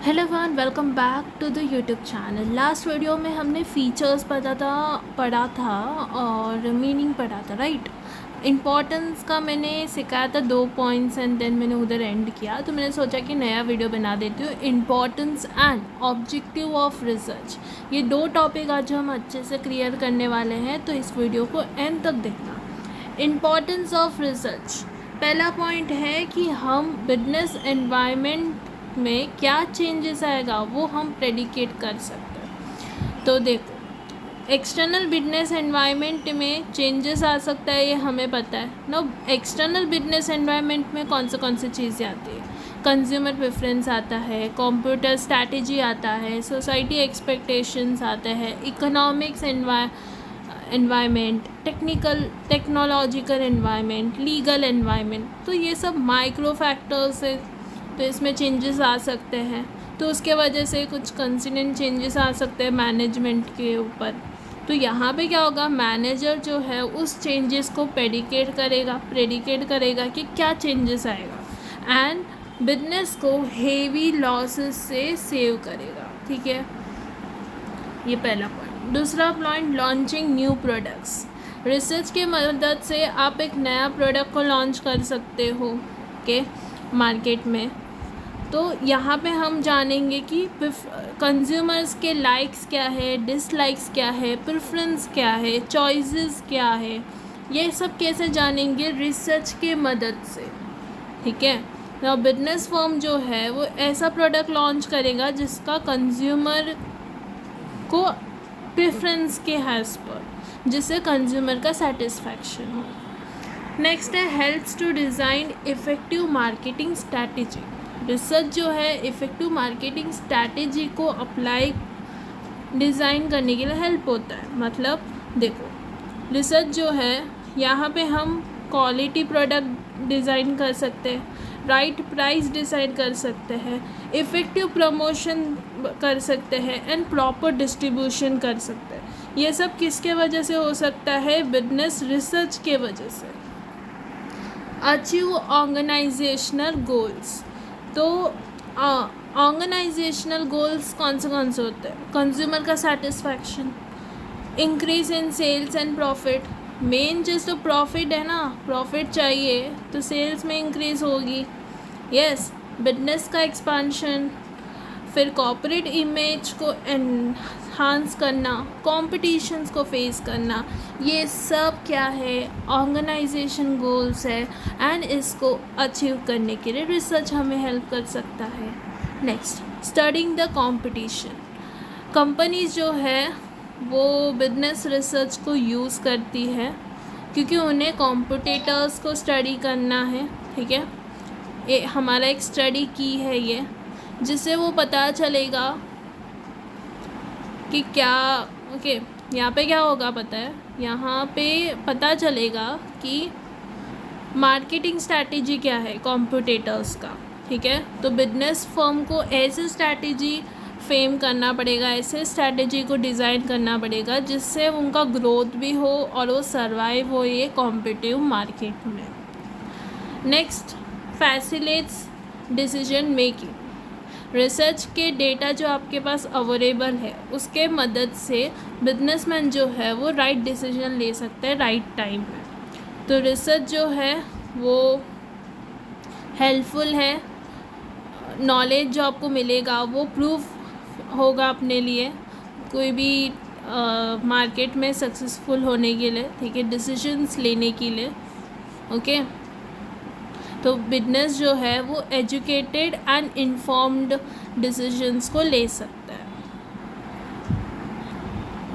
Hello everyone, welcome back to the YouTube channel. Last video में हमने features पढ़ा था और मीनिंग पढ़ा था, राइट। इम्पॉर्टेंस का मैंने सिखाया था 2 पॉइंट्स एंड देन मैंने उधर एंड किया, तो मैंने सोचा कि नया वीडियो बना देती हूँ। Importance and objective of research, ये 2 टॉपिक आज हम अच्छे से क्लियर करने वाले हैं, तो इस वीडियो को एंड तक देखना। इम्पॉर्टेंस ऑफ रिसर्च, पहला पॉइंट है कि हम बिजनेस एनवायरनमेंट में क्या चेंजेस आएगा वो हम प्रेडिकेट कर सकते हैं। तो देखो, एक्सटर्नल बिजनेस एनवायरनमेंट में चेंजेस आ सकता है, ये हमें पता है ना। एक्सटर्नल बिजनेस एनवायरनमेंट में कौन सी चीज़ें आती है? कंज्यूमर प्रेफरेंस आता है, कंप्यूटर स्ट्रैटेजी आता है, सोसाइटी एक्सपेक्टेशंस आता है, economics environment, technological environment, legal environment. तो ये सब माइक्रो फैक्टर्स है, तो इसमें चेंजेस आ सकते हैं। तो उसके वजह से कुछ कंसिडेंट चेंजेस आ सकते हैं मैनेजमेंट के ऊपर। तो यहाँ पे क्या होगा, मैनेजर जो है उस चेंजेस को प्रेडिकेट करेगा कि क्या चेंजेस आएगा, एंड बिजनेस को हेवी लॉसेस से सेव करेगा। ठीक है, ये पहला पॉइंट। दूसरा point, launching new products. Research की मदद से आप एक नया प्रोडक्ट को लॉन्च कर सकते हो के मार्केट में। तो यहाँ पे हम जानेंगे कि कंज्यूमर्स के लाइक्स क्या है, डिसलाइक्स क्या है, प्रेफरेंस क्या है, चॉइसेस क्या है, ये सब कैसे जानेंगे? रिसर्च के मदद से। ठीक है ना। बिजनेस फर्म जो है वो ऐसा प्रोडक्ट लॉन्च करेगा जिसका कंज्यूमर को प्रेफरेंस के हैज़ पर, जिससे कंज्यूमर का सेटिस्फैक्शन हो। नेक्स्ट है, helps to design effective marketing strategy. Research जो है इफ़ेक्टिव मार्केटिंग स्ट्रैटेजी को अप्लाई डिज़ाइन करने के लिए हेल्प होता है। मतलब देखो, रिसर्च जो है यहाँ पे हम क्वालिटी प्रोडक्ट डिज़ाइन कर सकते हैं, राइट प्राइस डिसाइड कर सकते हैं, इफ़ेक्टिव प्रमोशन कर सकते हैं, एंड प्रॉपर डिस्ट्रीब्यूशन कर सकते हैं। ये सब किसके वजह से हो सकता है? बिजनेस रिसर्च के वजह से। Achieve organisational goals. तो ऑर्गेनाइजेशनल गोल्स कौन से होते हैं? कंज्यूमर का satisfaction, increase in sales and profit. Main चीज़ तो प्रॉफिट है ना, प्रॉफिट चाहिए तो सेल्स में इंक्रीज होगी। यस, बिजनेस का एक्सपांशन, फिर कॉर्पोरेट इमेज को एनहांस करना, कॉम्पिटिशन्स को फेस करना, ये सब क्या है? ऑर्गेनाइजेशन गोल्स है, एंड इसको अचीव करने के लिए रिसर्च हमें हेल्प कर सकता है। Next, studying the competition. Companies जो है वो बिजनेस रिसर्च को यूज़ करती है क्योंकि उन्हें कॉम्पिटिटर्स को स्टडी करना है। ठीक है, ये हमारा एक स्टडी की है ये, जिससे वो पता चलेगा कि क्या यहाँ पे क्या होगा पता है? यहाँ पे पता चलेगा कि मार्केटिंग स्ट्रैटेजी क्या है कॉम्पिटिटर्स का। ठीक है, तो बिजनेस फर्म को ऐसे स्ट्रैटेजी फेम करना पड़ेगा, ऐसे स्ट्रैटेजी को डिज़ाइन करना पड़ेगा जिससे उनका ग्रोथ भी हो और वो सर्वाइव हो ये कॉम्पिटिटिव मार्केट में। Next, facilitates decision making. Research के डेटा जो आपके पास अवेलेबल है उसके मदद से बिजनेसमैन जो है वो राइट डिसीजन ले सकते हैं राइट टाइम में। तो रिसर्च जो है वो हेल्पफुल है, नॉलेज जो आपको मिलेगा वो प्रूफ होगा अपने लिए कोई भी मार्केट में सक्सेसफुल होने के लिए। ठीक है, डिसीजंस लेने के लिए। ओके, तो बिजनेस जो है वो एजुकेटेड एंड इन्फॉर्म्ड डिसीजंस को ले सकता है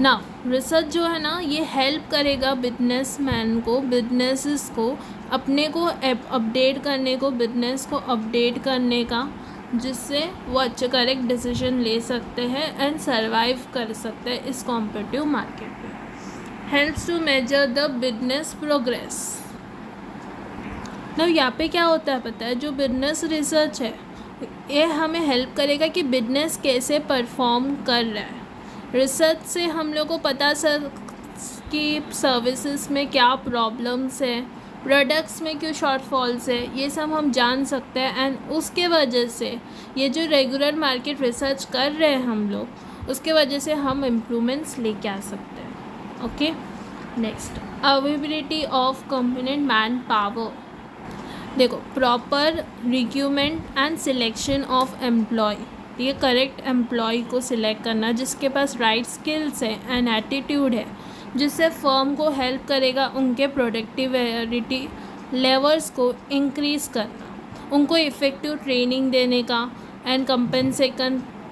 ना। रिसर्च जो है ना ये हेल्प करेगा बिजनेसमैन को, बिजनेसेस को अपने को अपडेट करने को, बिजनेस को अपडेट करने का, जिससे वो अच्छे करेक्ट डिसीजन ले सकते हैं एंड सर्वाइव कर सकते हैं इस कॉम्पिटिटिव मार्केट में। Helps to measure the business progress. ना यहाँ पे क्या होता है पता है? जो बिजनेस रिसर्च है ये हमें हेल्प करेगा कि बिजनेस कैसे परफॉर्म कर रहा है। रिसर्च से हम लोग को पता कि सर्विसेज में क्या प्रॉब्लम्स है, प्रोडक्ट्स में क्यों शॉर्टफॉल्स है, ये सब हम जान सकते हैं। एंड उसके वजह से ये जो रेगुलर मार्केट रिसर्च कर रहे हैं हम लोग, उसके वजह से हम इम्प्रूवमेंट्स लेके आ सकते हैं। Okay, next, availability of component man power. देखो, proper recruitment and selection of employee, ये करेक्ट एम्प्लॉय को सिलेक्ट करना जिसके पास राइट स्किल्स है एंड एटीट्यूड है, जिससे फर्म को हेल्प करेगा उनके प्रोडक्टिविटी लेवल्स को इंक्रीज़ करना, उनको इफ़ेक्टिव ट्रेनिंग देने का एंड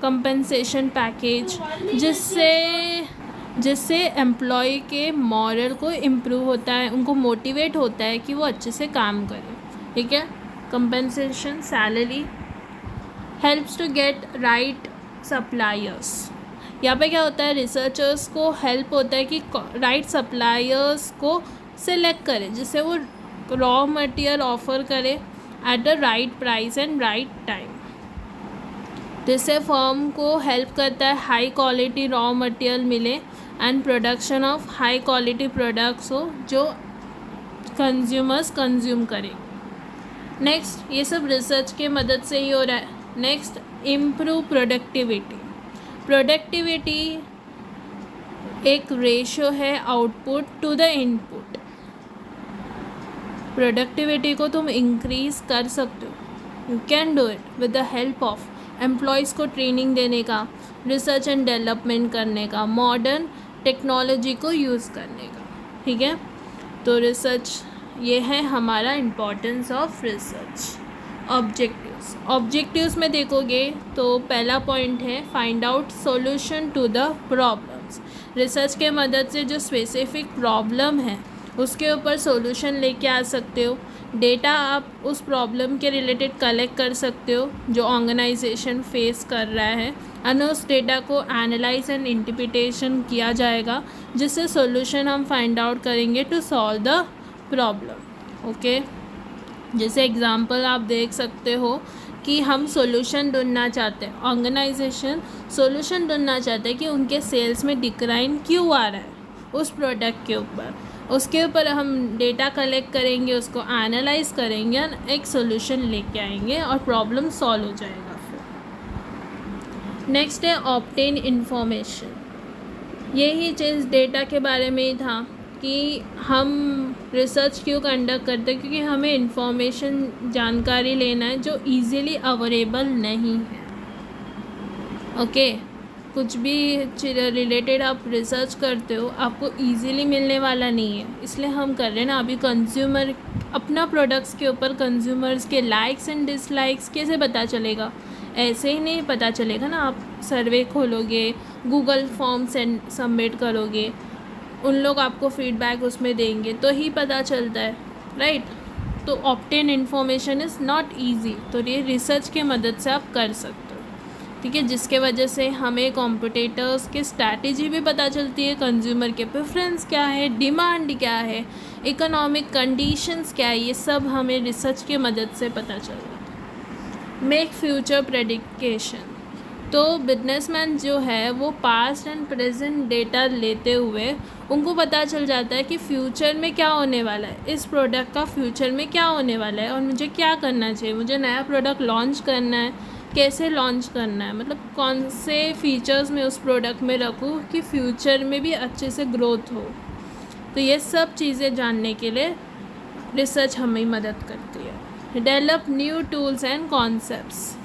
कंपनसेशन पैकेज, जिससे एम्प्लॉय के मॉरल को इम्प्रूव होता है, उनको मोटिवेट होता है कि वो अच्छे से काम करें। ठीक है, compensation salary helps to get right suppliers. यहाँ पे क्या होता है, रिसर्चर्स को हेल्प होता है कि राइट सप्लायर्स को सिलेक्ट करें, जिससे वो रॉ मटेरियल ऑफर करे at the right price and right time. जिससे फर्म को हेल्प करता है हाई क्वालिटी रॉ मटेरियल मिले and production of high quality products हो जो कंज्यूमर्स कंज्यूम करें। नेक्स्ट, ये सब रिसर्च के मदद से ही हो रहा है। Next, improve productivity. प्रोडक्टिविटी एक रेशो है output to the input. Productivity को तुम इंक्रीज़ कर सकते हो, you can do it with the help of employees को ट्रेनिंग देने का, रिसर्च एंड डेवलपमेंट करने का, मॉडर्न टेक्नोलॉजी को यूज़ करने का। ठीक है, तो रिसर्च ये है हमारा इम्पोर्टेंस ऑफ रिसर्च। ऑब्जेक्टिव्स में देखोगे तो पहला पॉइंट है find out solution to the problems. Research के मदद से जो स्पेसिफिक प्रॉब्लम है उसके ऊपर सॉल्यूशन लेके आ सकते हो। डेटा आप उस प्रॉब्लम के रिलेटेड कलेक्ट कर सकते हो जो ऑर्गेनाइजेशन फेस कर रहा है, और उस डेटा को एनालाइज एंड इंटरप्रिटेशन किया जाएगा, जिससे सॉल्यूशन हम फाइंड आउट करेंगे to solve the problem. Okay, जैसे एग्जांपल आप देख सकते हो कि हम सॉल्यूशन ढूंढना चाहते हैं, ऑर्गेनाइजेशन सॉल्यूशन ढूंढना चाहते हैं कि उनके सेल्स में डिक्लाइन क्यों आ रहा है उस प्रोडक्ट के ऊपर। उसके ऊपर हम डेटा कलेक्ट करेंगे, उसको एनालाइज करेंगे और एक सॉल्यूशन लेके आएंगे और प्रॉब्लम सॉल्व हो जाएगा फिर। नेक्स्ट है ऑब्टेन इंफॉर्मेशन। यही चीज़ डेटा के बारे में ही था कि हम रिसर्च क्यों कंडक्ट करते हैं, क्योंकि हमें इंफॉर्मेशन जानकारी लेना है जो इजीली अवेलेबल नहीं है। ओके, कुछ भी रिलेटेड आप रिसर्च करते हो आपको इजीली मिलने वाला नहीं है, इसलिए हम कर रहे हैं ना। अभी कंज्यूमर अपना प्रोडक्ट्स के ऊपर कंज्यूमर्स के लाइक्स एंड डिसलाइक्स कैसे पता चलेगा, ऐसे ही नहीं पता चलेगा ना। आप सर्वे खोलोगे, गूगल फॉर्म सबमिट करोगे, उन लोग आपको फीडबैक उसमें देंगे तो ही पता चलता है, राइट। तो obtain information is not easy, तो ये रिसर्च के मदद से आप कर सकते हो। ठीक है, जिसके वजह से हमें कॉम्पिटिटर्स की स्ट्रैटेजी भी पता चलती है, कंज्यूमर के प्रेफरेंस क्या है, डिमांड क्या है, इकोनॉमिक कंडीशंस क्या है, ये सब हमें रिसर्च के मदद से पता चल जाता है। Make future prediction. तो बिजनेसमैन जो है वो पास्ट एंड प्रेजेंट डेटा लेते हुए उनको पता चल जाता है कि फ्यूचर में क्या होने वाला है, इस प्रोडक्ट का फ्यूचर में क्या होने वाला है और मुझे क्या करना चाहिए। मुझे नया प्रोडक्ट लॉन्च करना है, कैसे लॉन्च करना है, मतलब कौन से फीचर्स मैं उस प्रोडक्ट में रखूँ कि फ्यूचर में भी अच्छे से ग्रोथ हो। तो ये सब चीज़ें जानने के लिए रिसर्च हमें मदद करती है। Develop new tools and concepts.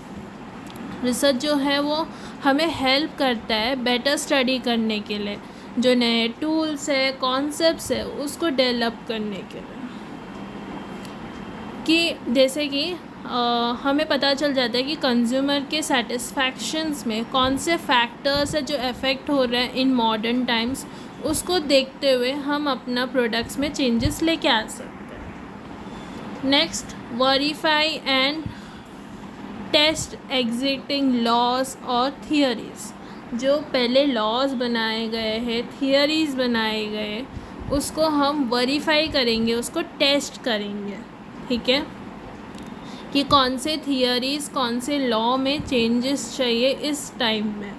Research जो है वो हमें हेल्प करता है बेटर स्टडी करने के लिए, जो नए टूल्स है, कॉन्सेप्ट्स है, उसको डेवलप करने के लिए। कि जैसे कि हमें पता चल जाता है कि कंज्यूमर के सेटिस्फैक्शंस में कौन से फैक्टर्स है जो अफेक्ट हो रहे हैं इन मॉडर्न टाइम्स, उसको देखते हुए हम अपना प्रोडक्ट्स में चेंजेस लेके आ सकते हैं। Next, verify and test existing laws और थियरीज। जो पहले लॉज बनाए गए हैं, थियरीज बनाए गए, उसको हम वेरीफाई करेंगे, उसको टेस्ट करेंगे। ठीक है, कि कौन से थियरीज, कौन से लॉ में चेंजेस चाहिए इस टाइम में।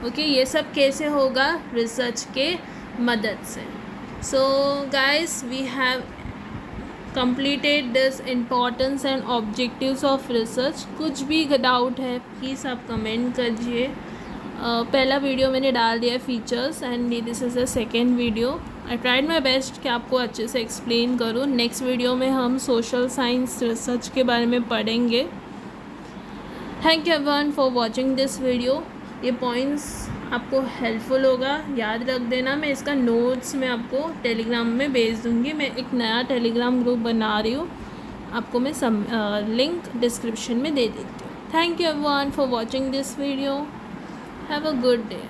ओके, ये सब कैसे होगा, रिसर्च के मदद से। So guys, we have completed this importance and objectives of research। कुछ भी डाउट है प्लीज़ आप कमेंट कीजिए। पहला वीडियो मैंने डाल दिया है features and this is the second video. I tried my best कि आपको अच्छे से एक्सप्लेन करूँ। नेक्स्ट वीडियो में हम सोशल साइंस रिसर्च के बारे में पढ़ेंगे। Thank you everyone for watching this video. ये पॉइंट्स आपको हेल्पफुल होगा, याद रख देना। मैं इसका नोट्स मैं आपको टेलीग्राम में भेज दूँगी। मैं एक नया टेलीग्राम ग्रुप बना रही हूँ, आपको मैं लिंक डिस्क्रिप्शन में दे देती हूँ। Thank you everyone for watching this video. Have a good day.